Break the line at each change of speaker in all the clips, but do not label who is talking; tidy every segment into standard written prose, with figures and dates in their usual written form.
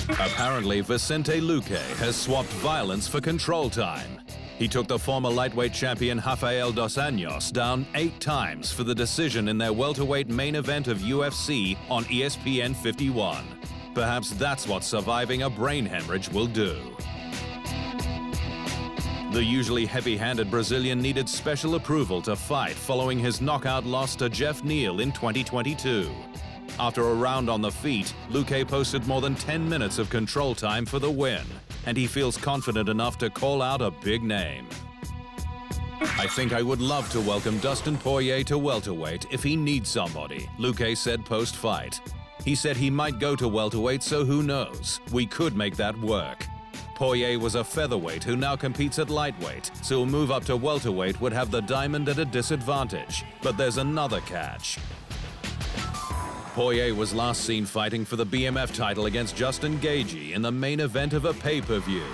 Apparently, Vicente Luque has swapped violence for control time. He took the former lightweight champion Rafael dos Anjos down 8 times for the decision in their welterweight main event of UFC on ESPN 51. Perhaps that's what surviving a brain hemorrhage will do. The usually heavy-handed Brazilian needed special approval to fight following his knockout loss to Jeff Neal in 2022. After a round on the feet, Luque posted more than 10 minutes of control time for the win, and he feels confident enough to call out a big name. "I think I would love to welcome Dustin Poirier to welterweight if he needs somebody," Luque said post-fight. He said he might go to welterweight, so who knows? We could make that work. Poirier was a featherweight who now competes at lightweight, so a move up to welterweight would have the diamond at a disadvantage. But there's another catch. Poirier was last seen fighting for the BMF title against Justin Gaethje in the main event of a pay-per-view.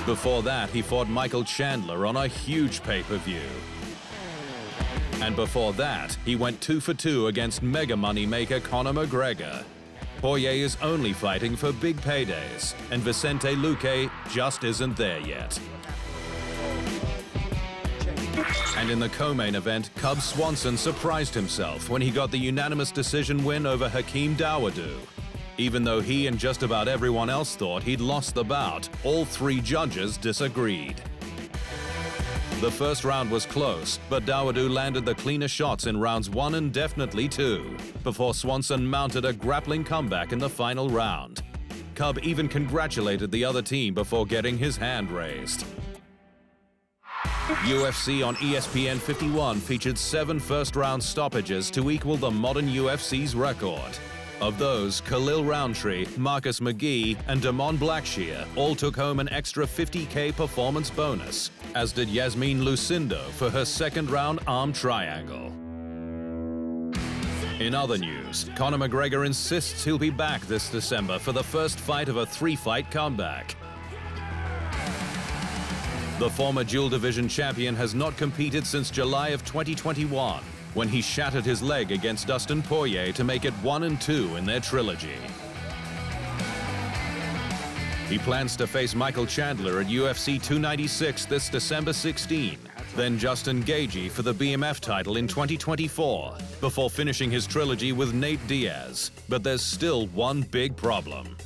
Before that, he fought Michael Chandler on a huge pay-per-view. And before that, he went 2 for 2 against mega money maker Conor McGregor. Poirier is only fighting for big paydays, and Vicente Luque just isn't there yet. And in the co-main event, Cub Swanson surprised himself when he got the unanimous decision win over Hakeem Dawodu. Even though he and just about everyone else thought he'd lost the bout, all 3 judges disagreed. The first round was close, but Dawodu landed the cleaner shots in rounds 1 and definitely 2, before Swanson mounted a grappling comeback in the final round. Cub even congratulated the other team before getting his hand raised. UFC on ESPN 51 featured 7 first-round stoppages to equal the modern UFC's record. Of those, Khalil Roundtree, Marcus McGee, and Damon Blackshear all took home an extra $50K performance bonus, as did Yasmin Lucindo for her second-round arm triangle. In other news, Conor McGregor insists he'll be back this December for the first fight of a 3-fight comeback. The former dual division champion has not competed since July of 2021, when he shattered his leg against Dustin Poirier to make it 1-2 in their trilogy. He plans to face Michael Chandler at UFC 296 this December 16, then Justin Gaethje for the BMF title in 2024, before finishing his trilogy with Nate Diaz. But there's still one big problem.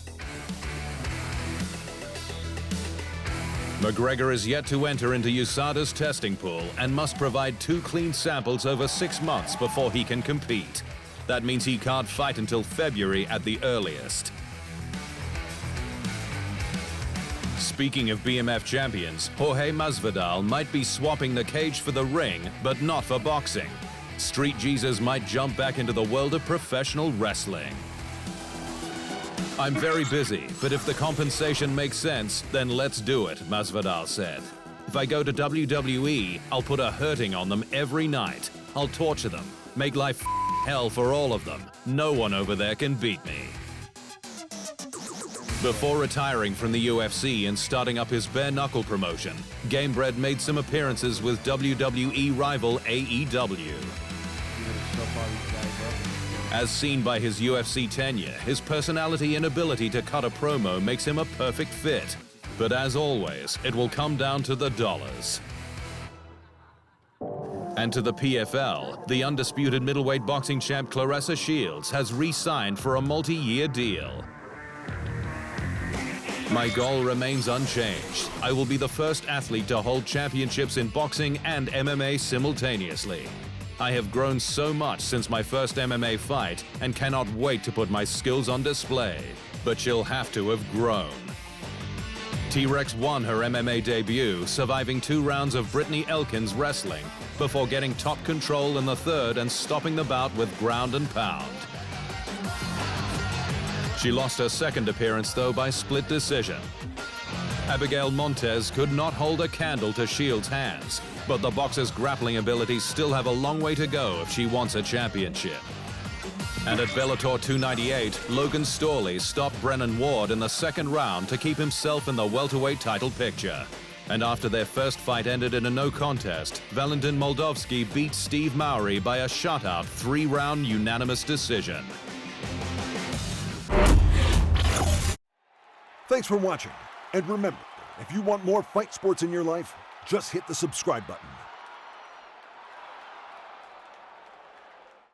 McGregor is yet to enter into USADA's testing pool and must provide 2 clean samples over 6 months before he can compete. That means he can't fight until February at the earliest. Speaking of BMF champions, Jorge Masvidal might be swapping the cage for the ring, but not for boxing. Street Jesus might jump back into the world of professional wrestling. "I'm very busy, but if the compensation makes sense, then let's do it," Masvidal said. "If I go to WWE, I'll put a hurting on them every night. I'll torture them, make life hell for all of them. No one over there can beat me." Before retiring from the UFC and starting up his bare-knuckle promotion, Gamebred made some appearances with WWE rival AEW. As seen by his UFC tenure, his personality and ability to cut a promo makes him a perfect fit. But as always, it will come down to the dollars. And to the PFL, the undisputed middleweight boxing champ Claressa Shields has re-signed for a multi-year deal. "My goal remains unchanged. I will be the first athlete to hold championships in boxing and MMA simultaneously. I have grown so much since my first MMA fight and cannot wait to put my skills on display. But she'll have to have grown." T-Rex won her MMA debut, surviving 2 rounds of Brittany Elkins wrestling, before getting top control in the 3rd and stopping the bout with ground and pound. She lost her second appearance, though, by split decision. Abigail Montez could not hold a candle to Shields' hands, but the boxer's grappling abilities still have a long way to go if she wants a championship. And at Bellator 298, Logan Storley stopped Brennan Ward in the 2nd round to keep himself in the welterweight title picture. And after their first fight ended in a no contest, Valentin Moldavsky beat Steve Mowry by a shutout 3-round unanimous decision.
Thanks for watching. And remember, if you want more fight sports in your life, just hit the subscribe button.